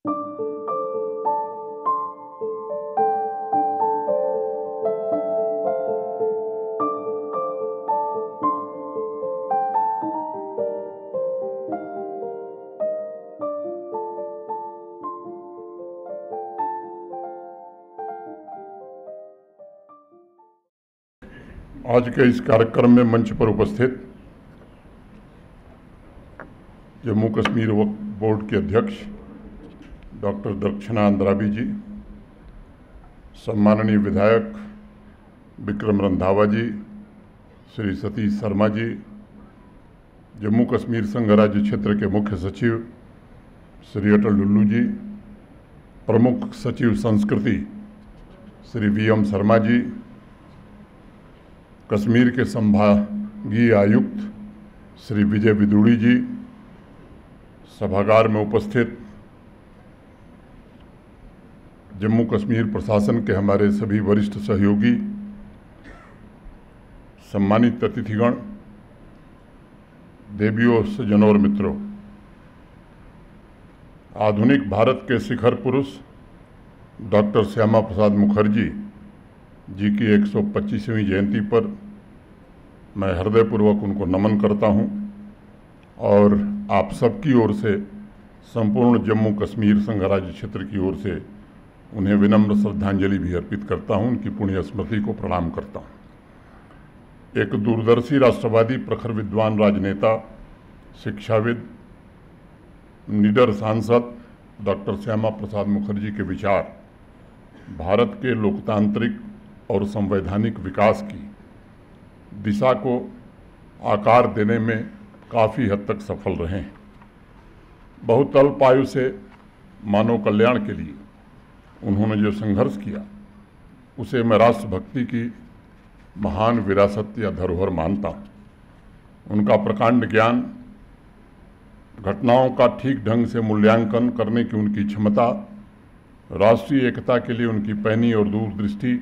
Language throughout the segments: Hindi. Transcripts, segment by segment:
आज के इस कार्यक्रम में मंच पर उपस्थित जम्मू कश्मीर वक्फ बोर्ड के अध्यक्ष डॉक्टर दक्षिणा अंद्राबी जी, सम्माननीय विधायक विक्रम रंधावा जी, श्री सतीश शर्मा जी, जम्मू कश्मीर संघ राज्य क्षेत्र के मुख्य सचिव श्री अटल डुल्लू जी, प्रमुख सचिव संस्कृति श्री वीएम शर्मा जी, कश्मीर के संभागीय आयुक्त श्री विजय विदुड़ी जी, सभागार में उपस्थित जम्मू कश्मीर प्रशासन के हमारे सभी वरिष्ठ सहयोगी, सम्मानित अतिथिगण, देवियों, सज्जनों और मित्रों, आधुनिक भारत के शिखर पुरुष डॉक्टर श्यामा प्रसाद मुखर्जी जी की 125वीं जयंती पर मैं हृदयपूर्वक उनको नमन करता हूं और आप सबकी ओर से, संपूर्ण जम्मू कश्मीर संघ राज्य क्षेत्र की ओर से उन्हें विनम्र श्रद्धांजलि भी अर्पित करता हूं, उनकी पुण्य स्मृति को प्रणाम करता हूं। एक दूरदर्शी राष्ट्रवादी, प्रखर विद्वान राजनेता, शिक्षाविद, निडर सांसद डॉक्टर श्यामा प्रसाद मुखर्जी के विचार भारत के लोकतांत्रिक और संवैधानिक विकास की दिशा को आकार देने में काफ़ी हद तक सफल रहे हैं। बहुत अल्प आयु से मानव कल्याण के लिए उन्होंने जो संघर्ष किया, उसे मैं राष्ट्रभक्ति की महान विरासत या धरोहर मानता हूँ। उनका प्रकांड ज्ञान, घटनाओं का ठीक ढंग से मूल्यांकन करने की उनकी क्षमता, राष्ट्रीय एकता के लिए उनकी पैनी और दूरदृष्टि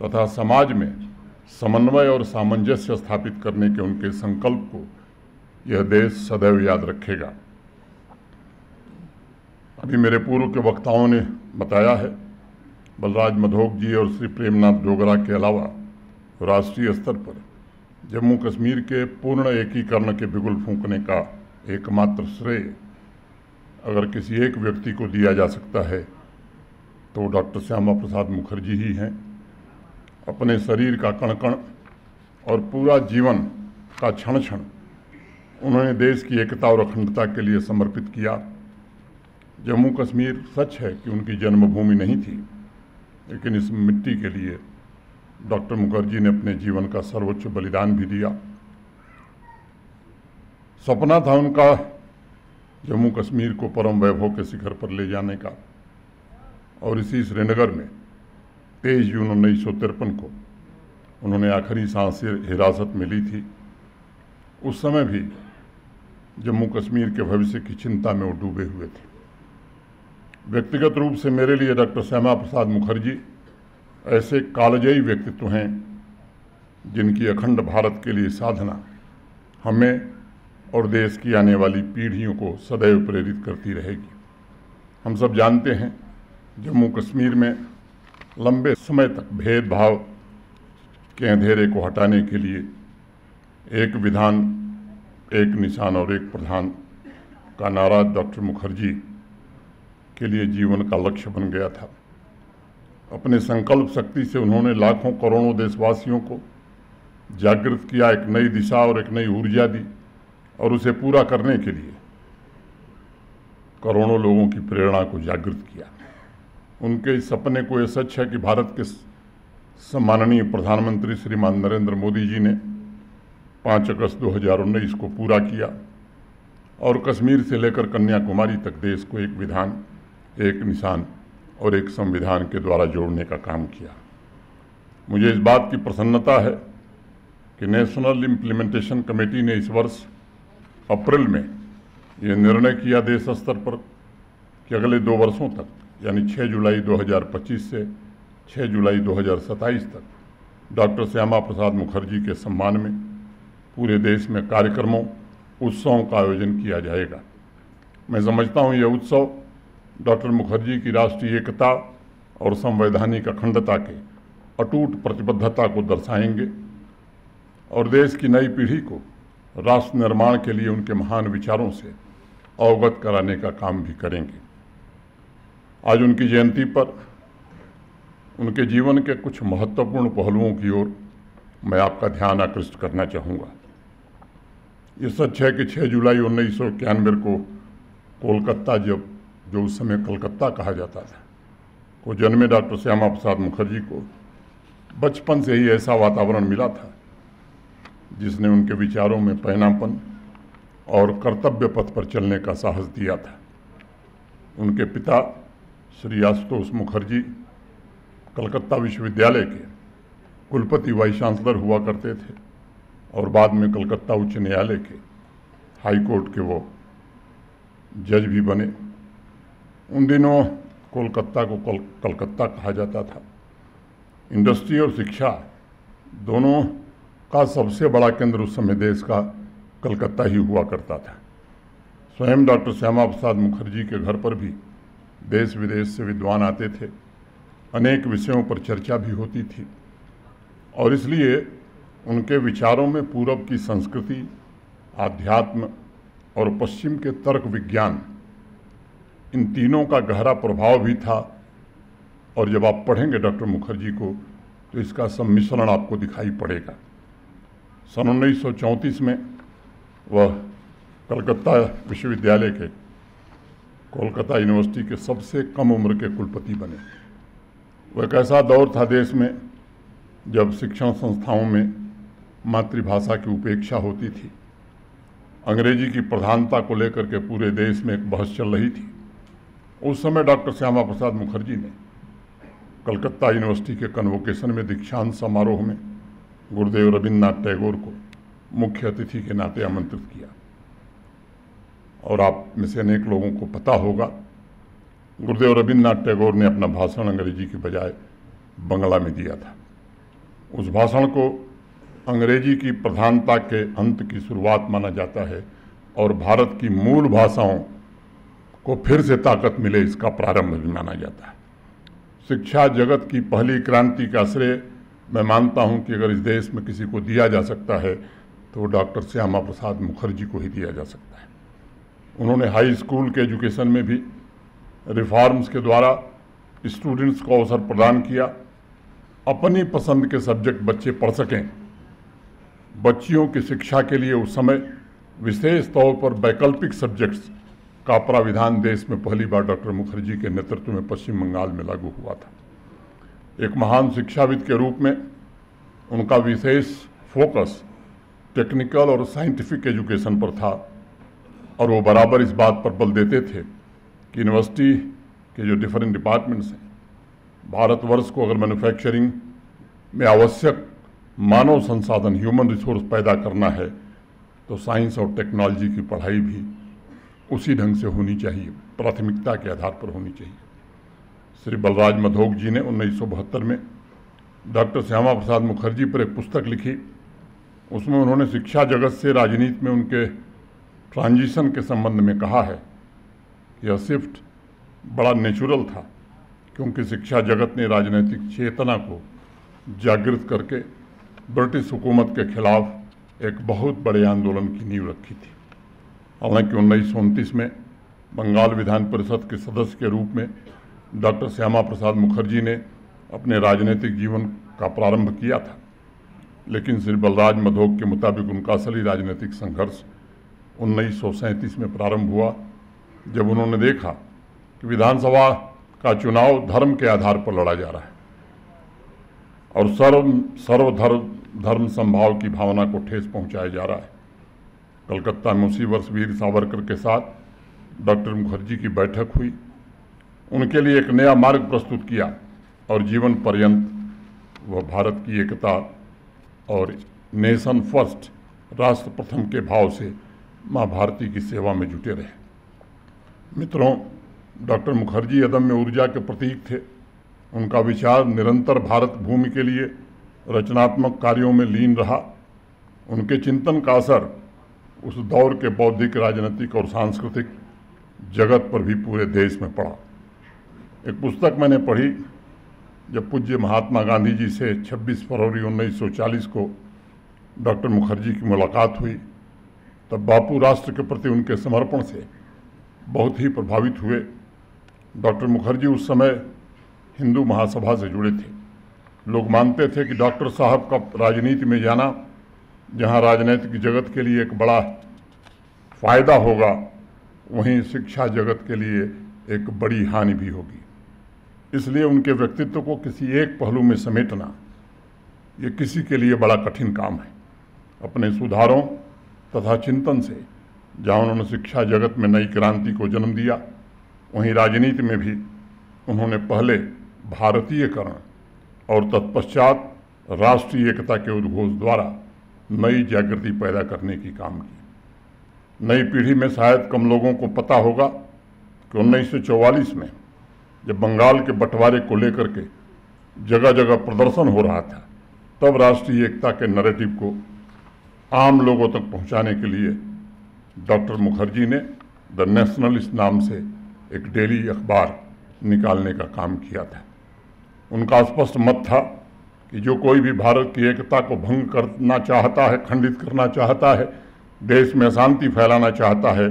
तथा समाज में समन्वय और सामंजस्य स्थापित करने के उनके संकल्प को यह देश सदैव याद रखेगा। अभी मेरे पूर्व के वक्ताओं ने बताया है, बलराज मधोक जी और श्री प्रेमनाथ डोगरा के अलावा राष्ट्रीय स्तर पर जम्मू कश्मीर के पूर्ण एकीकरण के बिगुल फूंकने का एकमात्र श्रेय अगर किसी एक व्यक्ति को दिया जा सकता है तो डॉक्टर श्यामा प्रसाद मुखर्जी ही हैं। अपने शरीर का कण कण और पूरा जीवन का क्षण क्षण उन्होंने देश की एकता और अखंडता के लिए समर्पित किया। जम्मू कश्मीर सच है कि उनकी जन्मभूमि नहीं थी, लेकिन इस मिट्टी के लिए डॉक्टर मुखर्जी ने अपने जीवन का सर्वोच्च बलिदान भी दिया। सपना था उनका जम्मू कश्मीर को परम वैभव के शिखर पर ले जाने का, और इसी श्रीनगर में 23 जून 1953 को उन्होंने आखिरी सांस हिरासत में ली थी। उस समय भी जम्मू कश्मीर के भविष्य की चिंता में वो डूबे हुए थे। व्यक्तिगत रूप से मेरे लिए डॉक्टर श्यामा प्रसाद मुखर्जी ऐसे कालजयी व्यक्तित्व हैं जिनकी अखंड भारत के लिए साधना हमें और देश की आने वाली पीढ़ियों को सदैव प्रेरित करती रहेगी। हम सब जानते हैं, जम्मू कश्मीर में लंबे समय तक भेदभाव के अंधेरे को हटाने के लिए एक विधान, एक निशान और एक प्रधान का नारा डॉक्टर मुखर्जी के लिए जीवन का लक्ष्य बन गया था। अपने संकल्प शक्ति से उन्होंने लाखों करोड़ों देशवासियों को जागृत किया, एक नई दिशा और एक नई ऊर्जा दी, और उसे पूरा करने के लिए करोड़ों लोगों की प्रेरणा को जागृत किया। उनके इस सपने को यह सच है कि भारत के सम्माननीय प्रधानमंत्री श्रीमान नरेंद्र मोदी जी ने 5 अगस्त 2019 को पूरा किया और कश्मीर से लेकर कन्याकुमारी तक देश को एक विधान, एक निशान और एक संविधान के द्वारा जोड़ने का काम किया। मुझे इस बात की प्रसन्नता है कि नेशनल इम्प्लीमेंटेशन कमेटी ने इस वर्ष अप्रैल में यह निर्णय किया देश स्तर पर कि अगले 2 वर्षों तक, यानी 6 जुलाई 2025 से 6 जुलाई 2027 तक डॉक्टर श्यामा प्रसाद मुखर्जी के सम्मान में पूरे देश में कार्यक्रमों, उत्सवों का आयोजन किया जाएगा। मैं समझता हूँ यह उत्सव डॉक्टर मुखर्जी की राष्ट्रीय एकता और संवैधानिक अखंडता के अटूट प्रतिबद्धता को दर्शाएंगे और देश की नई पीढ़ी को राष्ट्र निर्माण के लिए उनके महान विचारों से अवगत कराने का काम भी करेंगे। आज उनकी जयंती पर उनके जीवन के कुछ महत्वपूर्ण पहलुओं की ओर मैं आपका ध्यान आकृष्ट करना चाहूँगा। ये सच है कि 6 जुलाई 1991 को कोलकाता, जो उस समय कलकत्ता कहा जाता था, को जन्मे डॉक्टर श्यामा प्रसाद मुखर्जी को बचपन से ही ऐसा वातावरण मिला था जिसने उनके विचारों में पैनापन और कर्तव्य पथ पर चलने का साहस दिया था। उनके पिता श्री आशुतोष मुखर्जी कलकत्ता विश्वविद्यालय के कुलपति वाइस चांसलर हुआ करते थे और बाद में कलकत्ता उच्च न्यायालय के हाई कोर्ट के वो जज भी बने। उन दिनों कोलकाता को कलकत्ता कहा जाता था। इंडस्ट्री और शिक्षा दोनों का सबसे बड़ा केंद्र उस समय देश का कलकत्ता ही हुआ करता था। स्वयं डॉक्टर श्यामा प्रसाद मुखर्जी के घर पर भी देश विदेश से विद्वान आते थे। अनेक विषयों पर चर्चा भी होती थी और इसलिए उनके विचारों में पूरब की संस्कृति, आध्यात्म और पश्चिम के तर्क विज्ञान, इन तीनों का गहरा प्रभाव भी था। और जब आप पढ़ेंगे डॉक्टर मुखर्जी को तो इसका सम्मिश्रण आपको दिखाई पड़ेगा। सन 1934 में वह कलकत्ता विश्वविद्यालय के कोलकाता यूनिवर्सिटी के सबसे कम उम्र के कुलपति बने। वह एक ऐसा दौर था देश में जब शिक्षण संस्थाओं में मातृभाषा की उपेक्षा होती थी। अंग्रेजी की प्रधानता को लेकर के पूरे देश में एक बहस चल रही थी। उस समय डॉक्टर श्यामा प्रसाद मुखर्जी ने कलकत्ता यूनिवर्सिटी के कन्वोकेशन में दीक्षांत समारोह में गुरुदेव रविन्द्रनाथ टैगोर को मुख्य अतिथि के नाते आमंत्रित किया। और आप में से अनेक लोगों को पता होगा, गुरुदेव रविन्द्रनाथ टैगोर ने अपना भाषण अंग्रेजी की बजाय बंगला में दिया था। उस भाषण को अंग्रेजी की प्रधानता के अंत की शुरुआत माना जाता है और भारत की मूल भाषाओं को फिर से ताकत मिले इसका प्रारंभ भी माना जाता है। शिक्षा जगत की पहली क्रांति का श्रेय मैं मानता हूं कि अगर इस देश में किसी को दिया जा सकता है तो डॉक्टर श्यामा प्रसाद मुखर्जी को ही दिया जा सकता है। उन्होंने हाई स्कूल के एजुकेशन में भी रिफॉर्म्स के द्वारा स्टूडेंट्स को अवसर प्रदान किया। अपनी पसंद के सब्जेक्ट बच्चे पढ़ सकें। बच्चियों की शिक्षा के लिए उस समय विशेष तौर पर वैकल्पिक सब्जेक्ट्स का प्राविधान देश में पहली बार डॉक्टर मुखर्जी के नेतृत्व में पश्चिम बंगाल में लागू हुआ था। एक महान शिक्षाविद के रूप में उनका विशेष फोकस टेक्निकल और साइंटिफिक एजुकेशन पर था और वो बराबर इस बात पर बल देते थे कि यूनिवर्सिटी के जो डिफरेंट डिपार्टमेंट्स हैं, भारतवर्ष को अगर मैन्युफैक्चरिंग में आवश्यक मानव संसाधन, ह्यूमन रिसोर्स पैदा करना है तो साइंस और टेक्नोलॉजी की पढ़ाई भी उसी ढंग से होनी चाहिए, प्राथमिकता के आधार पर होनी चाहिए। श्री बलराज मधोक जी ने 1972 में डॉक्टर श्यामा प्रसाद मुखर्जी पर एक पुस्तक लिखी। उसमें उन्होंने शिक्षा जगत से राजनीति में उनके ट्रांजिशन के संबंध में कहा है कि यह शिफ्ट बड़ा नेचुरल था क्योंकि शिक्षा जगत ने राजनीतिक चेतना को जागृत करके ब्रिटिश हुकूमत के खिलाफ एक बहुत बड़े आंदोलन की नींव रखी थी। हालांकि 1929 में बंगाल विधान परिषद के सदस्य के रूप में डॉक्टर श्यामा प्रसाद मुखर्जी ने अपने राजनीतिक जीवन का प्रारंभ किया था, लेकिन श्री बलराज मधोक के मुताबिक उनका असली राजनीतिक संघर्ष 1937 में प्रारंभ हुआ, जब उन्होंने देखा कि विधानसभा का चुनाव धर्म के आधार पर लड़ा जा रहा है और सर्वधर्म संभाव की भावना को ठेस पहुंचाया जा रहा है। कलकत्ता में उसी वर्ष वीर सावरकर के साथ डॉक्टर मुखर्जी की बैठक हुई। उनके लिए एक नया मार्ग प्रस्तुत किया और जीवन पर्यंत वह भारत की एकता और नेशन फर्स्ट, राष्ट्र प्रथम के भाव से माँ भारती की सेवा में जुटे रहे। मित्रों, डॉक्टर मुखर्जी अदम्य ऊर्जा के प्रतीक थे। उनका विचार निरंतर भारत भूमि के लिए रचनात्मक कार्यों में लीन रहा। उनके चिंतन का असर उस दौर के बौद्धिक, राजनीतिक और सांस्कृतिक जगत पर भी पूरे देश में पड़ा। एक पुस्तक मैंने पढ़ी, जब पूज्य महात्मा गांधी जी से 26 फरवरी 1940 को डॉक्टर मुखर्जी की मुलाकात हुई, तब बापू राष्ट्र के प्रति उनके समर्पण से बहुत ही प्रभावित हुए। डॉक्टर मुखर्जी उस समय हिंदू महासभा से जुड़े थे। लोग मानते थे कि डॉक्टर साहब का राजनीति में जाना, जहां राजनीतिक जगत के लिए एक बड़ा फायदा होगा, वहीं शिक्षा जगत के लिए एक बड़ी हानि भी होगी। इसलिए उनके व्यक्तित्व को किसी एक पहलू में समेटना ये किसी के लिए बड़ा कठिन काम है। अपने सुधारों तथा चिंतन से जहाँ उन्होंने शिक्षा जगत में नई क्रांति को जन्म दिया, वहीं राजनीति में भी उन्होंने पहले भारतीयकरण और तत्पश्चात राष्ट्रीय एकता के उद्घोष द्वारा नई जागृति पैदा करने की काम की। नई पीढ़ी में शायद कम लोगों को पता होगा कि 1944 में जब बंगाल के बंटवारे को लेकर के जगह जगह प्रदर्शन हो रहा था, तब राष्ट्रीय एकता के नैरेटिव को आम लोगों तक पहुंचाने के लिए डॉक्टर मुखर्जी ने द नेशनलिस्ट नाम से एक डेली अखबार निकालने का काम किया था। उनका स्पष्ट मत था कि जो कोई भी भारत की एकता को भंग करना चाहता है, खंडित करना चाहता है, देश में अशांति फैलाना चाहता है,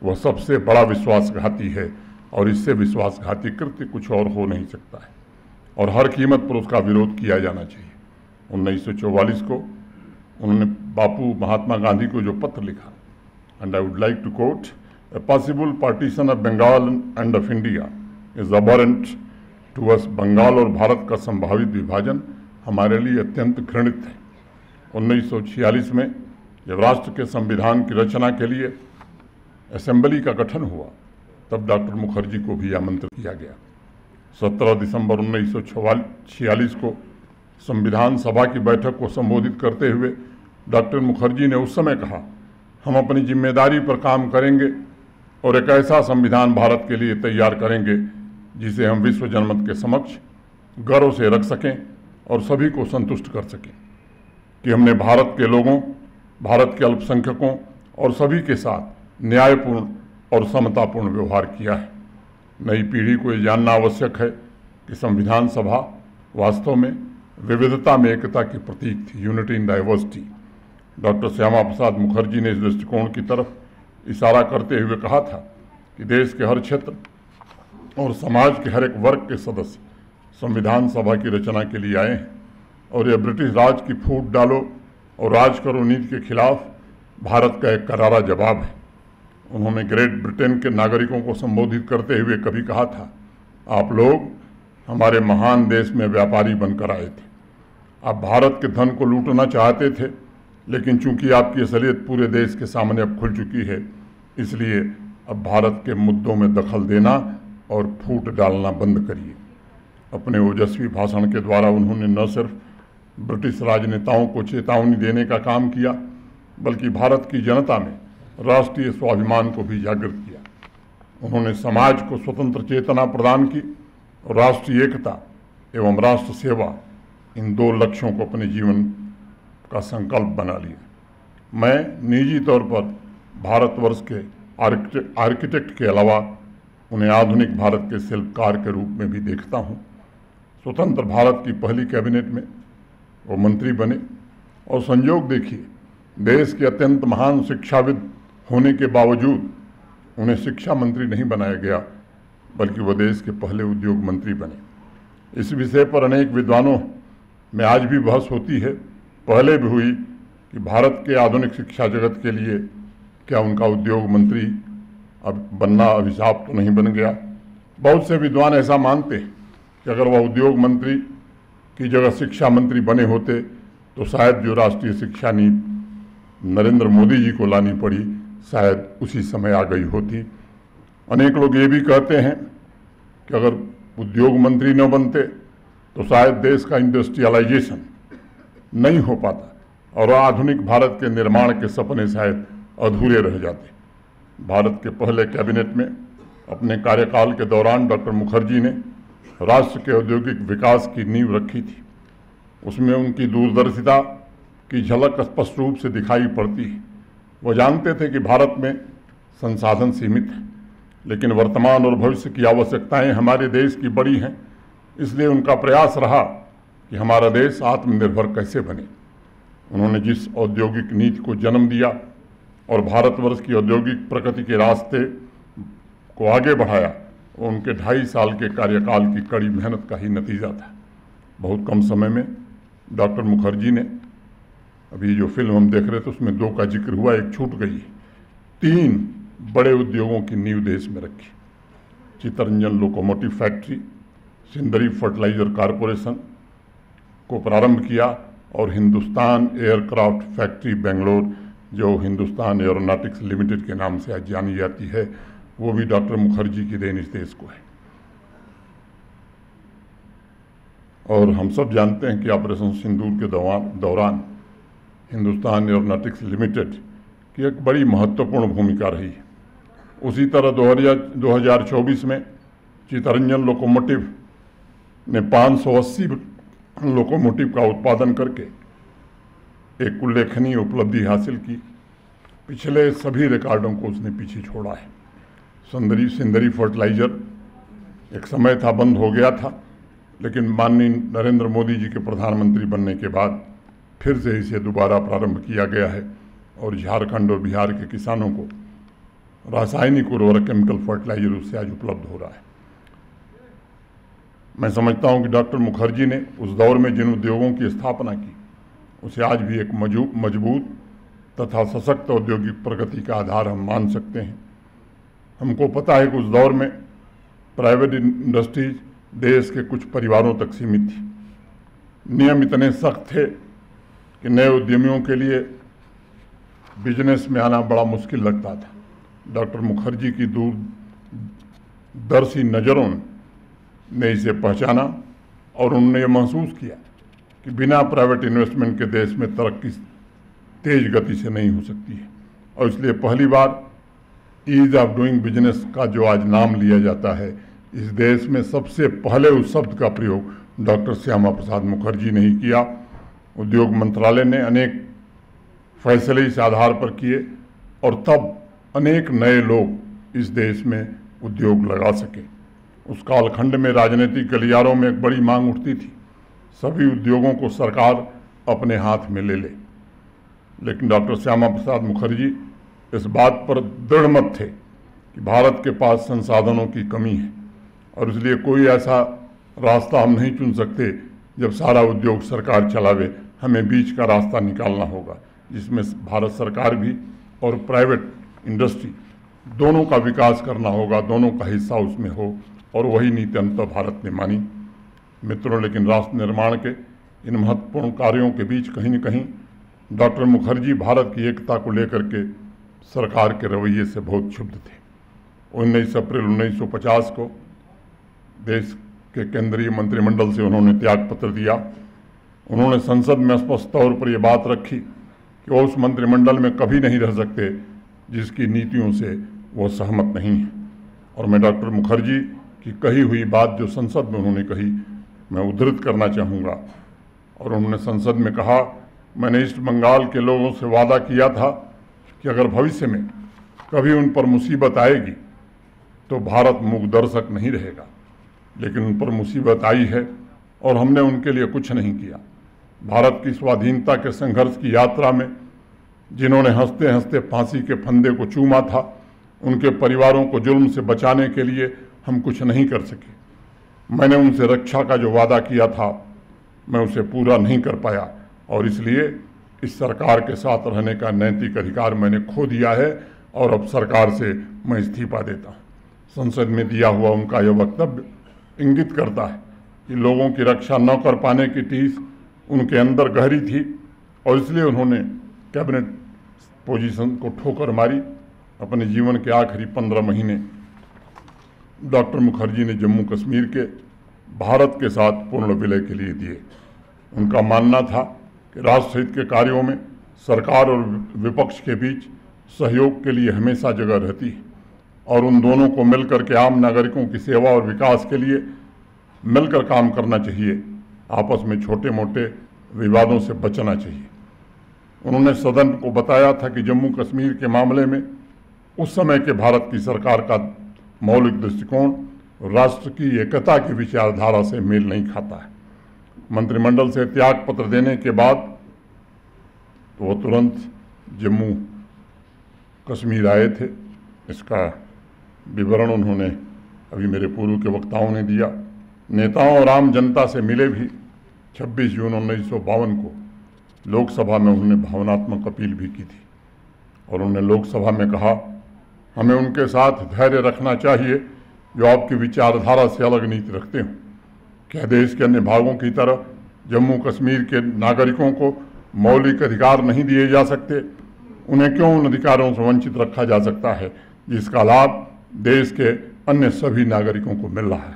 वह सबसे बड़ा विश्वासघाती है और इससे विश्वासघाती कृत्य कुछ और हो नहीं सकता है और हर कीमत पर उसका विरोध किया जाना चाहिए। 1944 को उन्होंने बापू महात्मा गांधी को जो पत्र लिखा, and I would like to quote, a possible partition of Bengal and of India is aberrant to us. Bengal और भारत का संभावित विभाजन हमारे लिए अत्यंत घृणित है। 1946 में जब राष्ट्र के संविधान की रचना के लिए असेंबली का गठन हुआ, तब डॉक्टर मुखर्जी को भी आमंत्रित किया गया। 17 दिसंबर 1946 को संविधान सभा की बैठक को संबोधित करते हुए डॉक्टर मुखर्जी ने उस समय कहा, हम अपनी जिम्मेदारी पर काम करेंगे और एक ऐसा संविधान भारत के लिए तैयार करेंगे जिसे हम विश्व जनमत के समक्ष गर्व से रख सकें और सभी को संतुष्ट कर सकें कि हमने भारत के लोगों, भारत के अल्पसंख्यकों और सभी के साथ न्यायपूर्ण और समतापूर्ण व्यवहार किया है। नई पीढ़ी को ये जानना आवश्यक है कि संविधान सभा वास्तव में विविधता में एकता की प्रतीक थी, unity in diversity. Doctor Shyama Prasad Mukherjee ने इस दृष्टिकोण की तरफ इशारा करते हुए कहा था कि देश के हर क्षेत्र और समाज के हर एक वर्ग के सदस्य संविधान सभा की रचना के लिए आए हैं और यह ब्रिटिश राज की फूट डालो और राज करो नीति के खिलाफ भारत का एक करारा जवाब है। उन्होंने ग्रेट ब्रिटेन के नागरिकों को संबोधित करते हुए कभी कहा था, आप लोग हमारे महान देश में व्यापारी बनकर आए थे। आप भारत के धन को लूटना चाहते थे, लेकिन चूंकि आपकी असलियत पूरे देश के सामने अब खुल चुकी है, इसलिए अब भारत के मुद्दों में दखल देना और फूट डालना बंद करिए। अपने ओजस्वी भाषण के द्वारा उन्होंने न सिर्फ ब्रिटिश राजनेताओं को चेतावनी देने का काम किया, बल्कि भारत की जनता में राष्ट्रीय स्वाभिमान को भी जागृत किया। उन्होंने समाज को स्वतंत्र चेतना प्रदान की और राष्ट्रीय एकता एवं राष्ट्र सेवा, इन दो लक्ष्यों को अपने जीवन का संकल्प बना लिया। मैं निजी तौर पर भारतवर्ष के आर्किटेक्ट के अलावा उन्हें आधुनिक भारत के शिल्पकार के रूप में भी देखता हूँ। स्वतंत्र भारत की पहली कैबिनेट में वो मंत्री बने और संयोग देखिए, देश के अत्यंत महान शिक्षाविद होने के बावजूद उन्हें शिक्षा मंत्री नहीं बनाया गया, बल्कि वह देश के पहले उद्योग मंत्री बने। इस विषय पर अनेक विद्वानों में आज भी बहस होती है, पहले भी हुई, कि भारत के आधुनिक शिक्षा जगत के लिए क्या उनका उद्योग मंत्री अब बनना अभिशाप तो नहीं बन गया। बहुत से विद्वान ऐसा मानते हैं कि अगर वह उद्योग मंत्री की जगह शिक्षा मंत्री बने होते तो शायद जो राष्ट्रीय शिक्षा नीति नरेंद्र मोदी जी को लानी पड़ी, शायद उसी समय आ गई होती। अनेक लोग ये भी कहते हैं कि अगर उद्योग मंत्री न बनते तो शायद देश का इंडस्ट्रियलाइजेशन नहीं हो पाता और आधुनिक भारत के निर्माण के सपने शायद अधूरे रह जाते। भारत के पहले कैबिनेट में अपने कार्यकाल के दौरान डॉक्टर मुखर्जी ने राष्ट्र के औद्योगिक विकास की नींव रखी थी। उसमें उनकी दूरदर्शिता की झलक स्पष्ट रूप से दिखाई पड़ती है। वो जानते थे कि भारत में संसाधन सीमित है, लेकिन वर्तमान और भविष्य की आवश्यकताएं हमारे देश की बड़ी हैं, इसलिए उनका प्रयास रहा कि हमारा देश आत्मनिर्भर कैसे बने। उन्होंने जिस औद्योगिक नीति को जन्म दिया और भारतवर्ष की औद्योगिक प्रगति के रास्ते को आगे बढ़ाया, वो उनके 2.5 साल के कार्यकाल की कड़ी मेहनत का ही नतीजा था। बहुत कम समय में डॉक्टर मुखर्जी ने, अभी जो फिल्म हम देख रहे थे उसमें 2 का जिक्र हुआ, एक छूट गई, 3 बड़े उद्योगों की नींव देश में रखी। Chittaranjan locomotive factory, Sindri fertiliser corporation को प्रारंभ किया और हिंदुस्तान एयरक्राफ्ट फैक्ट्री बेंगलोर, जो हिंदुस्तान एरोनॉटिक्स लिमिटेड के नाम से आज जानी जाती है, वो भी डॉक्टर मुखर्जी की देन इस देश को है। और हम सब जानते हैं कि ऑपरेशन सिंदूर के दौरान हिंदुस्तान एरोनॉटिक्स लिमिटेड की एक बड़ी महत्वपूर्ण भूमिका रही है। उसी तरह 2024 में चित्तरंजन लोकोमोटिव ने 580 लोकोमोटिव का उत्पादन करके एक उल्लेखनीय उपलब्धि हासिल की। पिछले सभी रिकॉर्डों को उसने पीछे छोड़ा है। सिंदरी फर्टिलाइजर एक समय था बंद हो गया था, लेकिन माननीय नरेंद्र मोदी जी के प्रधानमंत्री बनने के बाद फिर से इसे दोबारा प्रारंभ किया गया है और झारखंड और बिहार के किसानों को रासायनिक उर्वरक केमिकल फर्टिलाइजर उससे आज उपलब्ध हो रहा है। मैं समझता हूं कि डॉक्टर मुखर्जी ने उस दौर में जिन उद्योगों की स्थापना की, उसे आज भी एक मजबूत तथा सशक्त औद्योगिक प्रगति का आधार हम मान सकते हैं। हमको पता है कि उस दौर में प्राइवेट इंडस्ट्रीज देश के कुछ परिवारों तक सीमित थी। नियम इतने सख्त थे कि नए उद्यमियों के लिए बिजनेस में आना बड़ा मुश्किल लगता था। डॉक्टर मुखर्जी की दूरदर्शी नज़रों ने इसे पहचाना और उन्होंने ये महसूस किया कि बिना प्राइवेट इन्वेस्टमेंट के देश में तरक्की तेज गति से नहीं हो सकती है। और इसलिए पहली बार ईज ऑफ डूइंग बिजनेस का जो आज नाम लिया जाता है, इस देश में सबसे पहले उस शब्द का प्रयोग डॉक्टर श्यामा प्रसाद मुखर्जी ने ही किया। उद्योग मंत्रालय ने अनेक फैसले इस आधार पर किए और तब अनेक नए लोग इस देश में उद्योग लगा सके। उस कालखंड में राजनीतिक गलियारों में एक बड़ी मांग उठती थी, सभी उद्योगों को सरकार अपने हाथ में ले ले। लेकिन डॉक्टर श्यामा प्रसाद मुखर्जी इस बात पर दृढ़ मत थे कि भारत के पास संसाधनों की कमी है और इसलिए कोई ऐसा रास्ता हम नहीं चुन सकते जब सारा उद्योग सरकार चलावे। हमें बीच का रास्ता निकालना होगा जिसमें भारत सरकार भी और प्राइवेट इंडस्ट्री दोनों का विकास करना होगा, दोनों का हिस्सा उसमें हो, और वही नीति अंततः भारत ने मानी। मित्रों, लेकिन राष्ट्र निर्माण के इन महत्वपूर्ण कार्यों के बीच कहीं न कहीं डॉक्टर मुखर्जी भारत की एकता को लेकर के सरकार के रवैये से बहुत क्षुब्ध थे। 19 अप्रैल 1950 को देश के केंद्रीय मंत्रिमंडल से उन्होंने त्याग पत्र दिया। उन्होंने संसद में स्पष्ट तौर पर यह बात रखी कि वो उस मंत्रिमंडल में कभी नहीं रह सकते जिसकी नीतियों से वो सहमत नहीं है। और मैं डॉक्टर मुखर्जी की कही हुई बात जो संसद में उन्होंने कही, मैं उद्धृत करना चाहूँगा। और उन्होंने संसद में कहा, मैंने ईस्ट बंगाल के लोगों से वादा किया था कि अगर भविष्य में कभी उन पर मुसीबत आएगी तो भारत मूक दर्शक नहीं रहेगा, लेकिन उन पर मुसीबत आई है और हमने उनके लिए कुछ नहीं किया। भारत की स्वाधीनता के संघर्ष की यात्रा में जिन्होंने हंसते हंसते फांसी के फंदे को चूमा था, उनके परिवारों को जुल्म से बचाने के लिए हम कुछ नहीं कर सके। मैंने उनसे रक्षा का जो वादा किया था, मैं उसे पूरा नहीं कर पाया और इसलिए इस सरकार के साथ रहने का नैतिक अधिकार मैंने खो दिया है और अब सरकार से मैं इस्तीफा देता हूँ। संसद में दिया हुआ उनका यह वक्तव्य इंगित करता है कि लोगों की रक्षा न कर पाने की टीस उनके अंदर गहरी थी और इसलिए उन्होंने कैबिनेट पोजीशन को ठोकर मारी। अपने जीवन के आखिरी 15 महीने डॉक्टर मुखर्जी ने जम्मू कश्मीर के भारत के साथ पूर्ण विलय के लिए दिए। उनका मानना था कि राष्ट्र हित के कार्यों में सरकार और विपक्ष के बीच सहयोग के लिए हमेशा जगह रहती है और उन दोनों को मिलकर के आम नागरिकों की सेवा और विकास के लिए मिलकर काम करना चाहिए। आपस में छोटे मोटे विवादों से बचना चाहिए। उन्होंने सदन को बताया था कि जम्मू कश्मीर के मामले में उस समय के भारत की सरकार का मौलिक दृष्टिकोण राष्ट्र की एकता की विचारधारा से मेल नहीं खाता है। मंत्रिमंडल से त्याग पत्र देने के बाद तो वो तुरंत जम्मू कश्मीर आए थे। इसका विवरण उन्होंने अभी मेरे पूर्व के वक्ताओं ने दिया। नेताओं और आम जनता से मिले भी। 26 जून 1952 को लोकसभा में उन्होंने भावनात्मक अपील भी की थी और उन्होंने लोकसभा में कहा, हमें उनके साथ धैर्य रखना चाहिए जो आपकी विचारधारा से अलग नीति रखते हों। क्या देश के अन्य भागों की तरह जम्मू कश्मीर के नागरिकों को मौलिक अधिकार नहीं दिए जा सकते? उन्हें क्यों उन अधिकारों से वंचित रखा जा सकता है जिसका लाभ देश के अन्य सभी नागरिकों को मिल रहा है?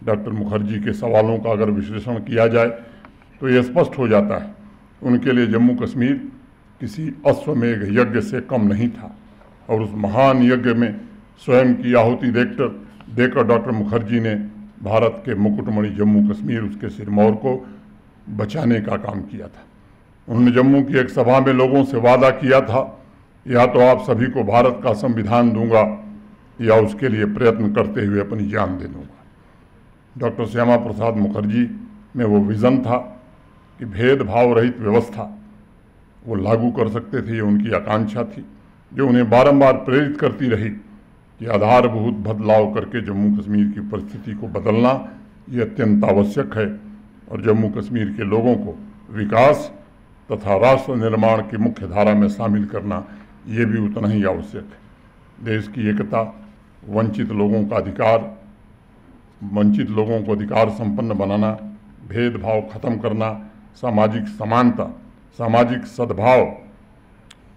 डॉक्टर मुखर्जी के सवालों का अगर विश्लेषण किया जाए तो ये स्पष्ट हो जाता है उनके लिए जम्मू कश्मीर किसी अश्वमेघ यज्ञ से कम नहीं था और उस महान यज्ञ में स्वयं की आहुति देकर डॉक्टर मुखर्जी ने भारत के मुकुटमणि जम्मू कश्मीर, उसके सिरमौर को बचाने का काम किया था। उन्होंने जम्मू की एक सभा में लोगों से वादा किया था, या तो आप सभी को भारत का संविधान दूंगा या उसके लिए प्रयत्न करते हुए अपनी जान दे दूंगा। डॉक्टर श्यामा प्रसाद मुखर्जी में वो विज़न था कि भेदभाव रहित व्यवस्था वो लागू कर सकते थे। ये उनकी आकांक्षा थी जो उन्हें बारंबार प्रेरित करती रही कि आधारभूत बदलाव करके जम्मू कश्मीर की परिस्थिति को बदलना ये अत्यंत आवश्यक है और जम्मू कश्मीर के लोगों को विकास तथा राष्ट्र निर्माण की मुख्य धारा में शामिल करना ये भी उतना ही आवश्यक है। देश की एकता, वंचित लोगों को अधिकार संपन्न बनाना, भेदभाव खत्म करना, सामाजिक समानता, सामाजिक सद्भाव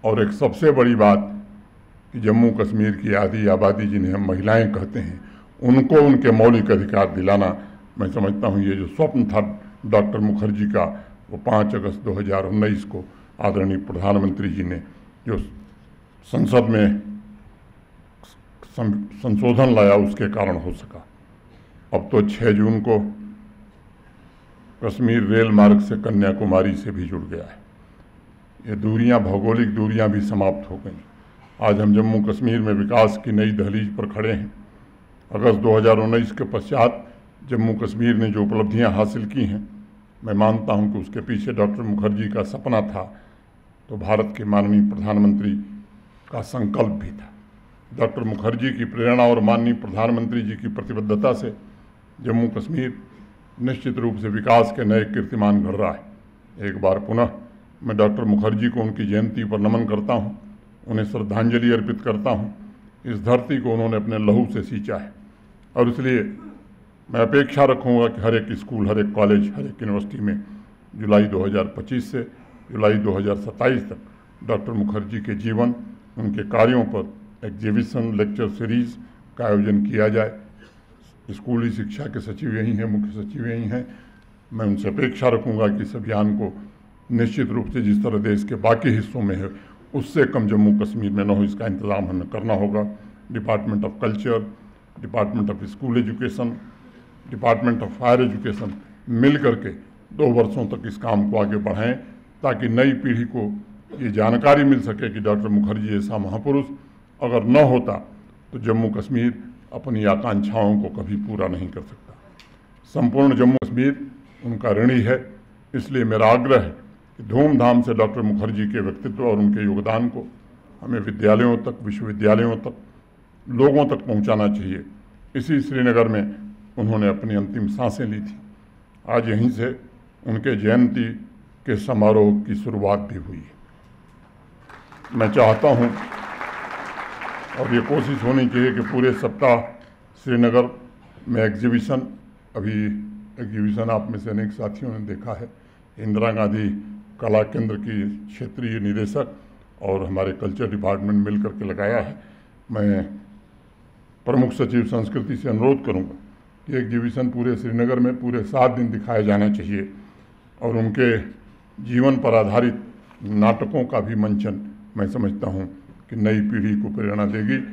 और एक सबसे बड़ी बात कि जम्मू कश्मीर की आधी आबादी जिन्हें हम महिलाएं कहते हैं उनको उनके मौलिक अधिकार दिलाना, मैं समझता हूँ ये जो स्वप्न था डॉक्टर मुखर्जी का, वो 5 अगस्त 2019 को आदरणीय प्रधानमंत्री जी ने जो संसद में संशोधन लाया उसके कारण हो सका। अब तो 6 जून को कश्मीर रेल मार्ग से कन्याकुमारी से भी जुड़ गया है। ये दूरियां, भौगोलिक दूरियां भी समाप्त हो गई। आज हम जम्मू कश्मीर में विकास की नई दहलीज पर खड़े हैं। अगस्त 2019 के पश्चात जम्मू कश्मीर ने जो उपलब्धियां हासिल की हैं, मैं मानता हूं कि उसके पीछे डॉक्टर मुखर्जी का सपना था तो भारत के माननीय प्रधानमंत्री का संकल्प भी था। डॉक्टर मुखर्जी की प्रेरणा और माननीय प्रधानमंत्री जी की प्रतिबद्धता से जम्मू कश्मीर निश्चित रूप से विकास के नए कीर्तिमान गढ़ रहा है। एक बार पुनः मैं डॉक्टर मुखर्जी को उनकी जयंती पर नमन करता हूँ, उन्हें श्रद्धांजलि अर्पित करता हूँ। इस धरती को उन्होंने अपने लहू से सींचा है और इसलिए मैं अपेक्षा रखूँगा कि हर एक स्कूल, हर एक कॉलेज, हर एक यूनिवर्सिटी में जुलाई 2025 से जुलाई 2027 तक डॉक्टर मुखर्जी के जीवन, उनके कार्यों पर एग्जीबिशन, लेक्चर सीरीज़ का आयोजन किया जाए। स्कूली शिक्षा के सचिव यही हैं, मुख्य सचिव यही हैं। मैं उनसे अपेक्षा रखूँगा कि इस अभियान को निश्चित रूप से जिस तरह देश के बाकी हिस्सों में है उससे कम जम्मू कश्मीर में न हो, इसका इंतज़ाम हमें करना होगा। Department of culture, department of school education, department of higher education मिल करके 2 वर्षों तक इस काम को आगे बढ़ाएं ताकि नई पीढ़ी को ये जानकारी मिल सके कि डॉक्टर मुखर्जी जैसा महापुरुष अगर न होता तो जम्मू कश्मीर अपनी आकांक्षाओं को कभी पूरा नहीं कर सकता। संपूर्ण जम्मू कश्मीर उनका ऋणी है। इसलिए मेरा आग्रह है कि धूमधाम से डॉक्टर मुखर्जी के व्यक्तित्व और उनके योगदान को हमें विद्यालयों तक, विश्वविद्यालयों तक, लोगों तक पहुंचाना चाहिए। इसी श्रीनगर में उन्होंने अपनी अंतिम सांसें ली थी। आज यहीं से उनके जयंती के समारोह की शुरुआत भी हुई है। मैं चाहता हूं और ये कोशिश होनी चाहिए कि पूरे सप्ताह श्रीनगर में एग्जीबिशन, अभी एग्जीबिशन आप में से अनेक साथियों ने देखा है, इंदिरा गांधी कला केंद्र की क्षेत्रीय निदेशक और हमारे कल्चर डिपार्टमेंट मिल करके लगाया है। मैं प्रमुख सचिव संस्कृति से अनुरोध करूंगा कि एग्जीबिशन पूरे श्रीनगर में पूरे 7 दिन दिखाया जाना चाहिए और उनके जीवन पर आधारित नाटकों का भी मंचन मैं समझता हूं कि नई पीढ़ी को प्रेरणा देगी।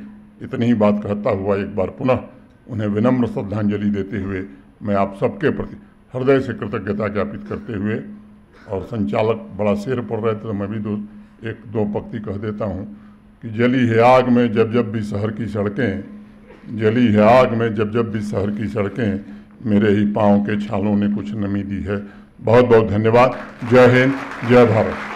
इतनी ही बात कहता हुआ एक बार पुनः उन्हें विनम्र श्रद्धांजलि देते हुए मैं आप सबके प्रति हृदय से कृतज्ञता ज्ञापित करते हुए, और संचालक बड़ा शेर पढ़ रहे थे तो मैं भी 1-2 पंक्ति कह देता हूँ कि जली है आग में जब जब भी शहर की सड़कें, जली है आग में जब जब भी शहर की सड़कें, मेरे ही पाँव के छालों ने कुछ नमी दी है। बहुत बहुत धन्यवाद। जय हिंद, जय भारत।